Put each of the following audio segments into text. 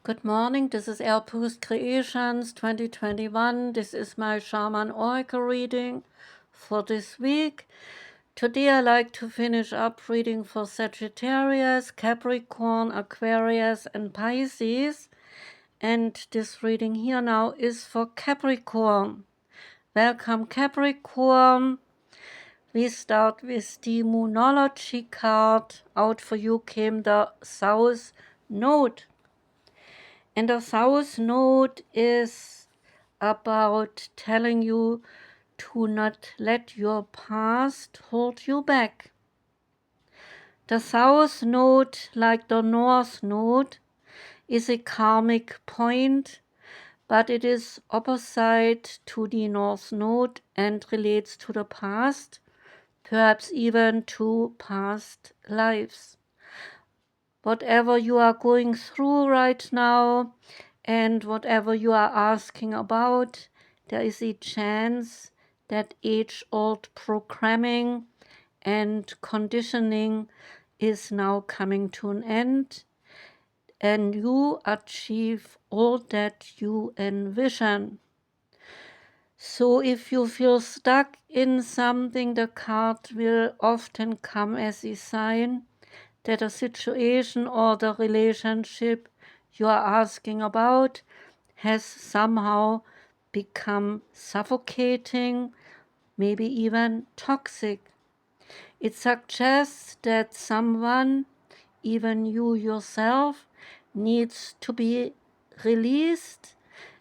Good morning, this is Elpus Creations 2021. This is my Shaman Oracle reading for this week. Today I like to finish up reading for Sagittarius, Capricorn, Aquarius and Pisces. And this reading here now is for Capricorn. Welcome Capricorn. We start with the Moonology card. Out for you came the South Node. And the South Node is about telling you to not let your past hold you back. The South Node, like the North Node, is a karmic point, but it is opposite to the North Node and relates to the past, perhaps even to past lives. Whatever you are going through right now and whatever you are asking about, there is a chance that age-old programming and conditioning is now coming to an end and you achieve all that you envision. So if you feel stuck in something, the card will often come as a sign that a situation or the relationship you are asking about has somehow become suffocating, maybe even toxic. It suggests that someone, even you yourself, needs to be released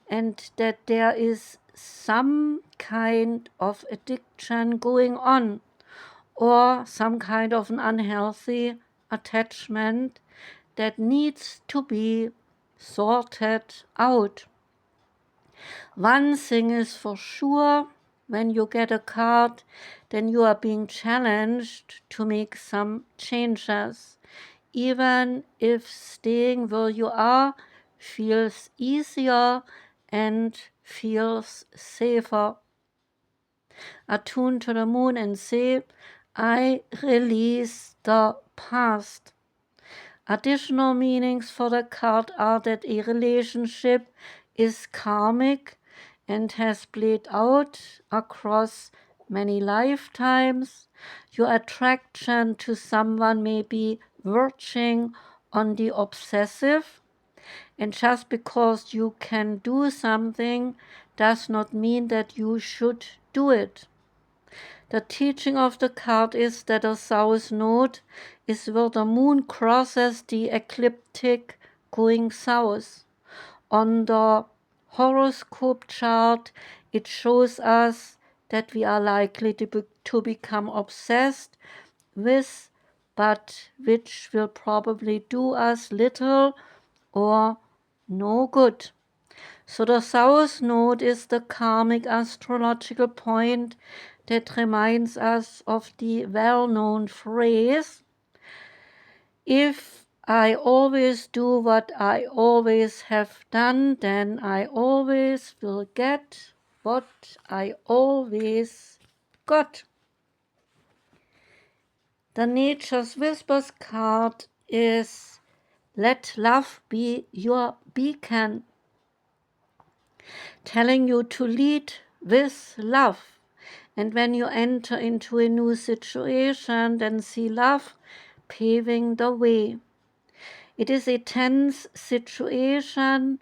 and that there is some kind of addiction going on or some kind of an unhealthy attachment that needs to be sorted out. One thing is for sure, when you get a card, then you are being challenged to make some changes, even if staying where you are feels easier and feels safer. Attune to the moon and say, I release the past. Additional meanings for the card are that a relationship is karmic and has played out across many lifetimes. Your attraction to someone may be verging on the obsessive, and just because you can do something does not mean that you should do it. The teaching of the card is that the South Node is where the moon crosses the ecliptic going south. On the horoscope chart, it shows us that we are likely to become obsessed with, but which will probably do us little or no good. So the South Node is the karmic astrological point that reminds us of the well-known phrase, if I always do what I always have done, then I always will get what I always got. The Nature's Whispers card is let love be your beacon, telling you to lead with love. And when you enter into a new situation, then see love paving the way. It is a tense situation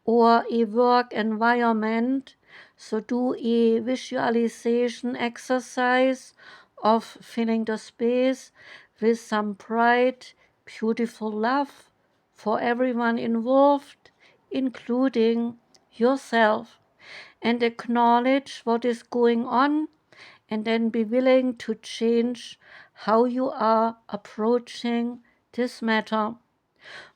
or a work environment, so do a visualization exercise of filling the space with some bright, beautiful love for everyone involved, including yourself, and acknowledge what is going on and then be willing to change how you are approaching this matter.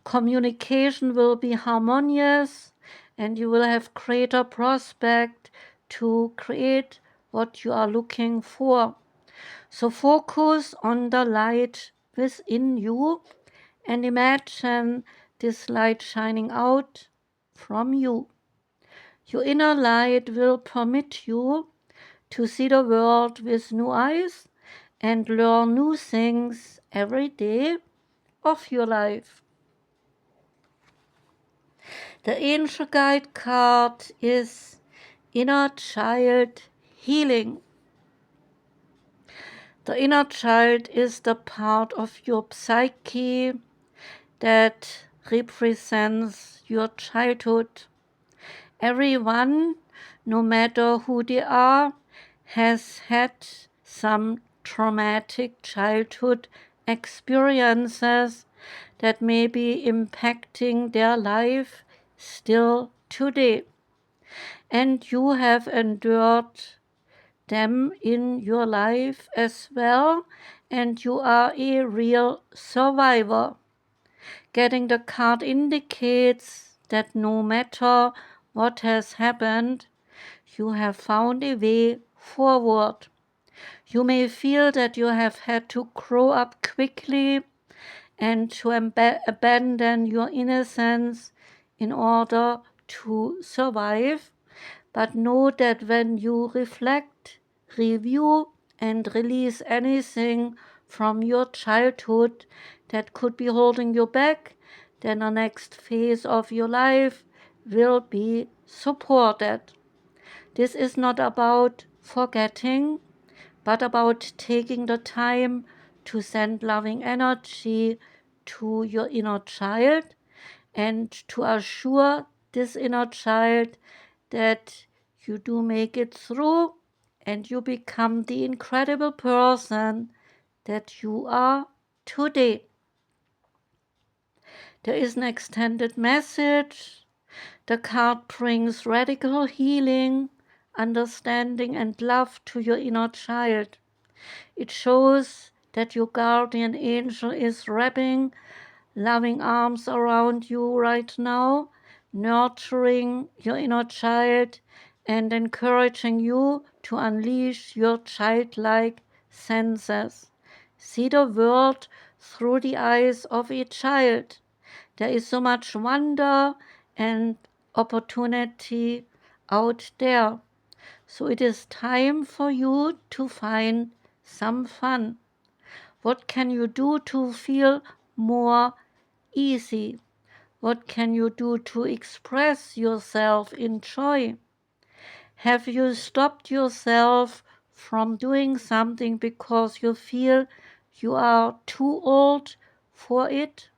Communication will be harmonious and you will have greater prospect to create what you are looking for. So focus on the light within you and imagine this light shining out from you. Your inner light will permit you to see the world with new eyes and learn new things every day of your life. The angel guide card is Inner Child Healing. The inner child is the part of your psyche that represents your childhood. Everyone, no matter who they are, has had some traumatic childhood experiences that may be impacting their life still today. And you have endured them in your life as well, and you are a real survivor. Getting the card indicates that no matter what has happened, you have found a way forward. You may feel that you have had to grow up quickly and to abandon your innocence in order to survive, but know that when you reflect, review, and release anything from your childhood that could be holding you back, then the next phase of your life will be supported. This is not about forgetting, but about taking the time to send loving energy to your inner child and to assure this inner child that you do make it through and you become the incredible person that you are today. There is an extended message. The card brings radical healing, understanding, and love to your inner child. It shows that your guardian angel is wrapping loving arms around you right now, nurturing your inner child and encouraging you to unleash your childlike senses. See the world through the eyes of a child. There is so much wonder and opportunity out there. So it is time for you to find some fun. What can you do to feel more easy? What can you do to express yourself in joy? Have you stopped yourself from doing something because you feel you are too old for it?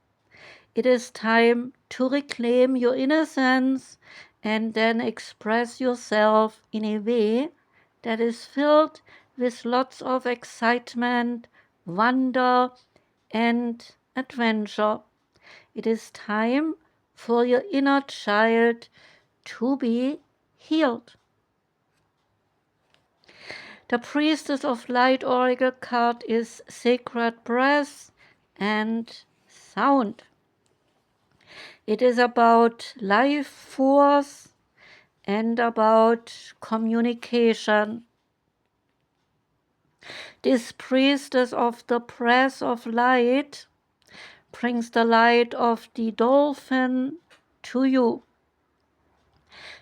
It is time to reclaim your innocence and then express yourself in a way that is filled with lots of excitement, wonder, and adventure. It is time for your inner child to be healed. The Priestess of Light Oracle card is Sacred Breath and Sound. It is about life force and about communication. This priestess of the breath of light brings the light of the dolphin to you.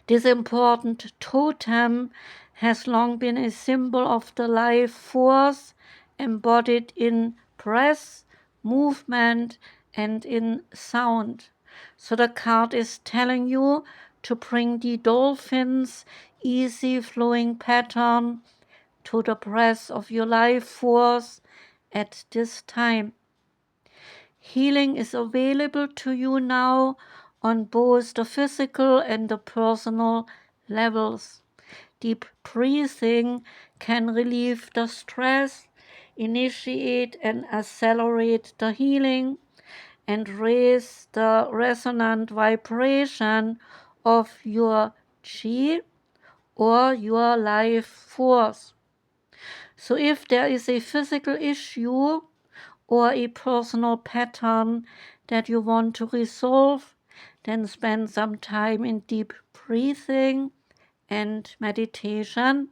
This important totem has long been a symbol of the life force embodied in breath, movement, and in sound. So the card is telling you to bring the dolphin's easy flowing pattern to the breath of your life force at this time. Healing is available to you now on both the physical and the personal levels. Deep breathing can relieve the stress, initiate and accelerate the healing, and raise the resonant vibration of your chi or your life force. So if there is a physical issue or a personal pattern that you want to resolve, then spend some time in deep breathing and meditation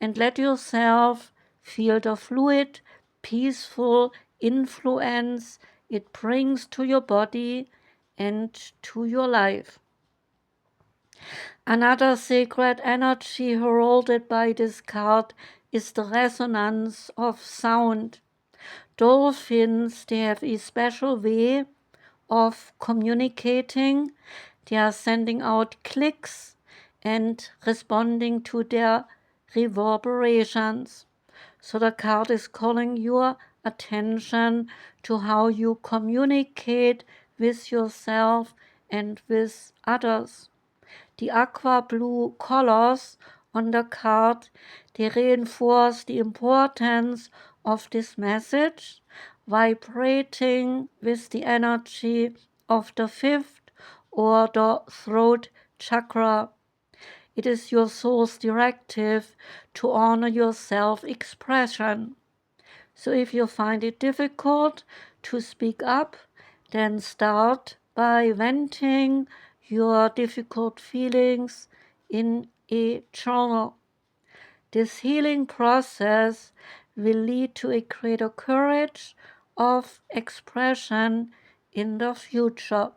and let yourself feel the fluid, peaceful influence it brings to your body and to your life. Another sacred energy heralded by this card is the resonance of sound. Dolphins, they have a special way of communicating They are sending out clicks and responding to their reverberations. So the card is calling your attention to how you communicate with yourself and with others. The aqua blue colors on the card, they reinforce the importance of this message, vibrating with the energy of the fifth or the throat chakra. It is your soul's directive to honor your self-expression. So if you find it difficult to speak up, then start by venting your difficult feelings in a journal. This healing process will lead to a greater courage of expression in the future.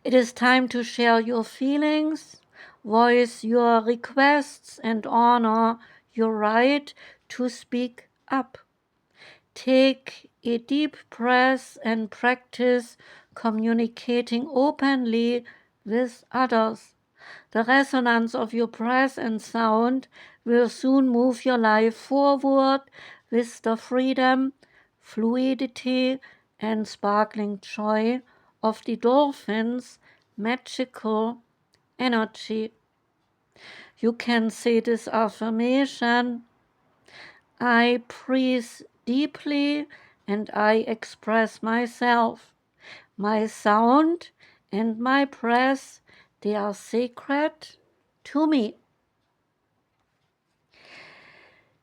It is time to share your feelings, voice your requests, and honor your right to speak up. Take a deep breath and practice communicating openly with others. The resonance of your breath and sound will soon move your life forward with the freedom, fluidity, and sparkling joy of the dolphin's magical energy. You can say this affirmation: I breathe deeply and I express myself. My sound and my breath, they are sacred to me.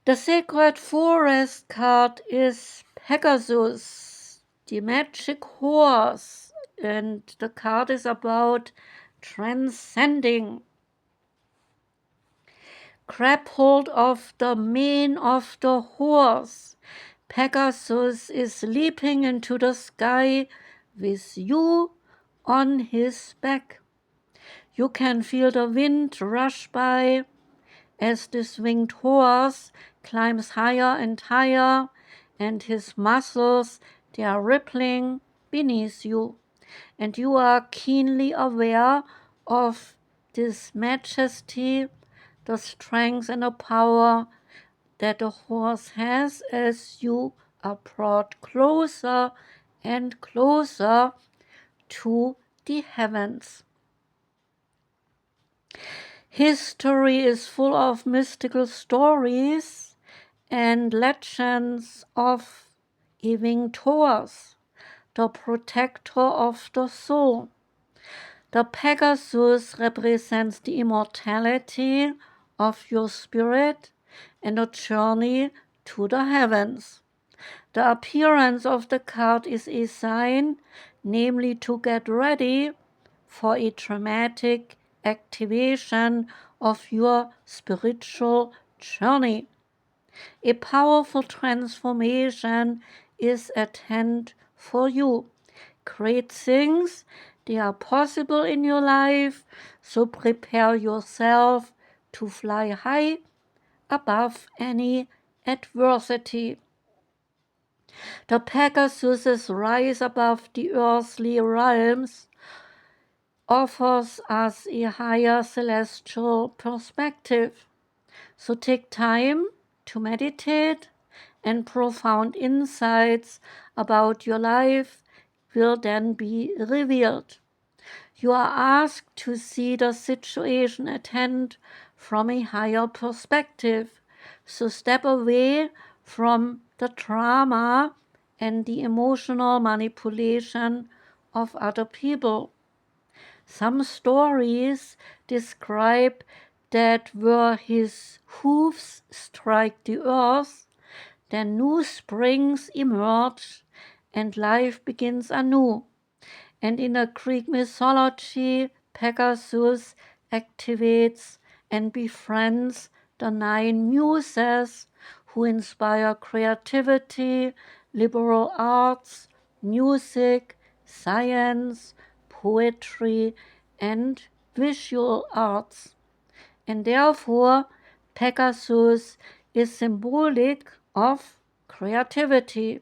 The sacred forest card is Pegasus, the magic horse, and the card is about transcending. Grab hold of the mane of the horse. Pegasus is leaping into the sky with you on his back. You can feel the wind rush by as this winged horse climbs higher and higher, and his muscles, they are rippling beneath you. And you are keenly aware of this majesty, the strength and the power that the horse has as you are brought closer and closer to the heavens. History is full of mystical stories and legends of a winged horse, the protector of the soul. The Pegasus represents the immortality of your spirit and a journey to the heavens. The appearance of the card is a sign, namely to get ready for a dramatic activation of your spiritual journey. A powerful transformation is at hand for you. Great things, they are possible in your life, so prepare yourself to fly high above any adversity. The Pegasus's rise above the earthly realms offers us a higher celestial perspective. So take time to meditate, and profound insights about your life will then be revealed. You are asked to see the situation at hand from a higher perspective. So step away from the drama and the emotional manipulation of other people. Some stories describe that where his hooves strike the earth, then new springs emerge and life begins anew. And in the Greek mythology, Pegasus activates and befriends the 9 muses who inspire creativity, liberal arts, music, science, poetry, and visual arts. And therefore, Pegasus is symbolic of creativity.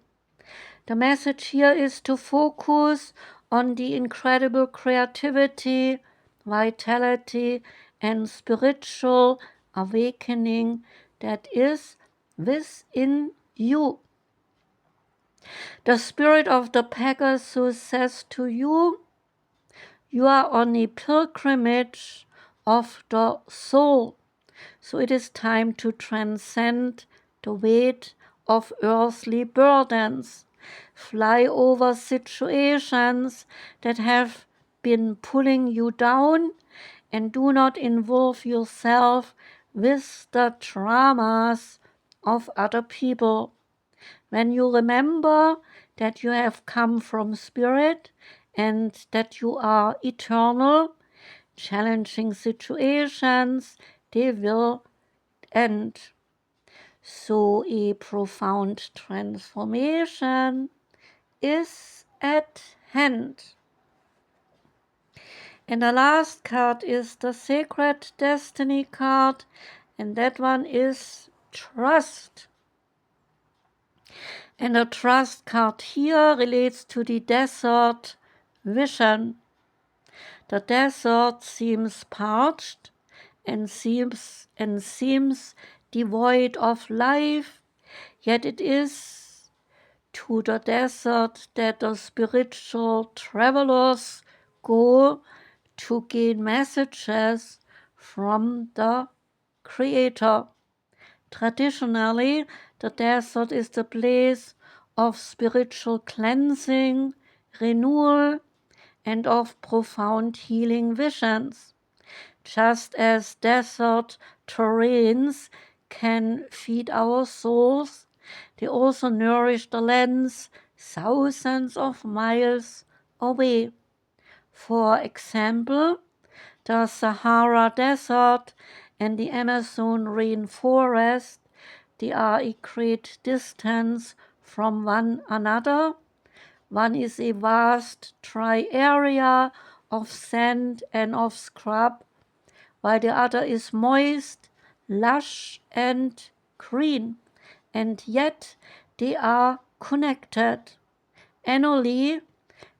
The message here is to focus on the incredible creativity, vitality, and spiritual awakening that is within you. The spirit of the Pegasus says to you, you are on a pilgrimage of the soul, so it is time to transcend the weight of earthly burdens. Fly over situations that have been pulling you down and do not involve yourself with the dramas of other people. When you remember that you have come from spirit and that you are eternal, challenging situations, they will end. So a profound transformation is at hand. And the last card is the Sacred Destiny card, and that one is Trust. And the Trust card here relates to the desert vision. The desert seems parched and seems devoid of life, yet it is to the desert that the spiritual travelers go to gain messages from the Creator. Traditionally, the desert is the place of spiritual cleansing, renewal, and of profound healing visions. Just as desert terrains can feed our souls, they also nourish the lands thousands of miles away. For example, the Sahara Desert and the Amazon rainforest, they are a great distance from one another. One is a vast dry area of sand and of scrub, while the other is moist, lush, and green, and yet they are connected. Annually,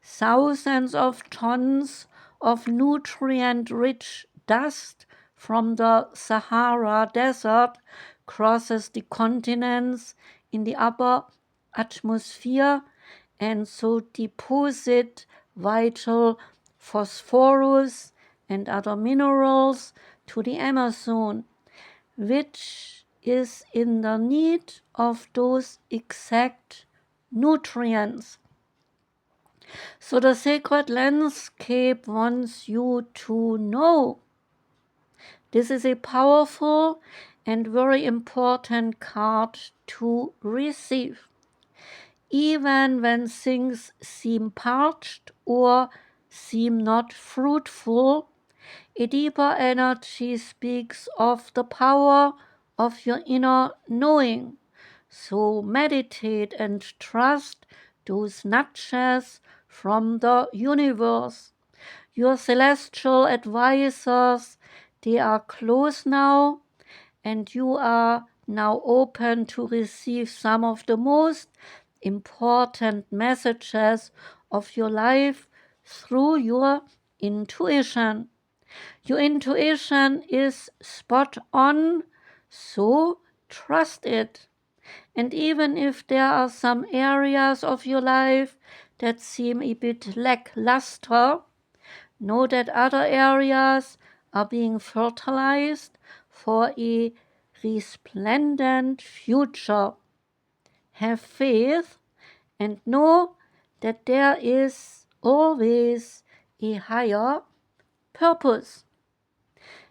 thousands of tons of nutrient-rich dust from the Sahara Desert crosses the continents in the upper atmosphere and so deposit vital phosphorus and other minerals to the Amazon, which is in the need of those exact nutrients. So the sacred landscape wants you to know. This is a powerful and very important card to receive. Even when things seem parched or seem not fruitful, a deeper energy speaks of the power of your inner knowing. So meditate and trust those nudges from the universe. Your celestial advisors, they are close now, and you are now open to receive some of the most important messages of your life through your intuition. Your intuition is spot on, so trust it. And even if there are some areas of your life that seem a bit lackluster, know that other areas are being fertilized for a resplendent future. Have faith and know that there is always a higher purpose.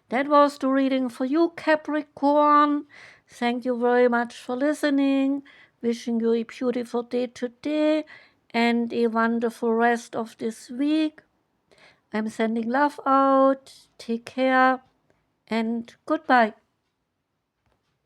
That was the reading for you, Capricorn. Thank you very much for listening. Wishing you a beautiful day today and a wonderful rest of this week. I'm sending love out. Take care and goodbye.